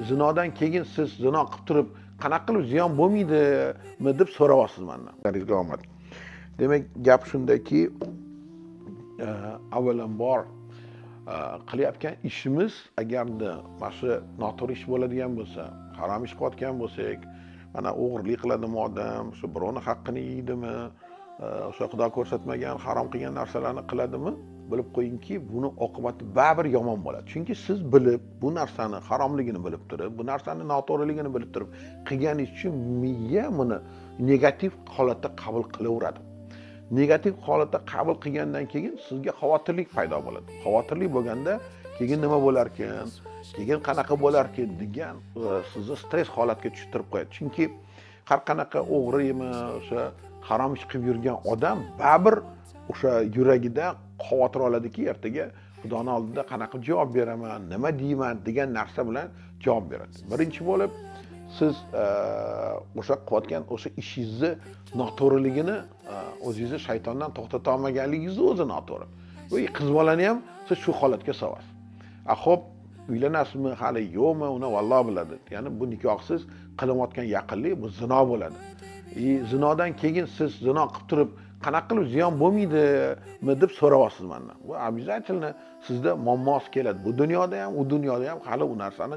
Zinodan keyin siz zino qilib turib, qanaqa qilib ziyon bo'lmaydimi deb so'rayapsiz mendan. Sizga omad. Demak, gap shundaki, avvalambor qilayotgan ishimiz agarda mana shu noto'g'ri ish bo'ladigan bo'lsa, harom ish qilayotgan bo'lsak, mana o'g'irlik qiladimi odam, shu birovni haqqini yeydimi, o'sha Xudo ko'rsatmagan harom qilgan narsalarni qiladimi, bilib qo'yingki, buni oqibati baribir yomon bo'ladi. Chunki siz bilib, bu narsani haromligini bilib turib, bu narsani noto'g'riligini bilib turib, qilganingiz uchun miya buni negativ holatda qabul qilaveradi. Negativ holatda qabul qilgandan keyin sizga xavotirlik paydo bo'ladi. Xavotirlik bo'lganda keyin nima bo'lar ekan, keyin qanaqa bo'lar ekan degan sizni stress holatga tushirib qo'yadi. Chunki har qanaqa o'g'rimi, o'sha harom ish qilib yurgan odam baribir o'sha yuragida xavotir oladiki, ertaga Xudoning oldida qanaqa javob beraman, nima deyman degan narsa bilan javob beradi. Birinchi bo'lib siz o'sha qilayotgan o'sha ishingizni noto'g'riligini o'zingizni shaytondan to'xtata olmaganligingizni o'zi noto'g'ri. Bu qiz bolani ham siz shu holatga solasiz. Xo'p, uylanasizmi, hali yo'qmi, uni valloh biladi. Ya'ni bu nikohsiz qilayotgan yaqinlik bu zino bo'ladi. Zinodan keyin siz zino qilib turib, qanaqa qilib ziyon bo'lmaydimi deb so'rayapsiz mendan. Bu обязательно sizda muammo keladi. Bu dunyoda ham, u dunyoda ham hali u narsani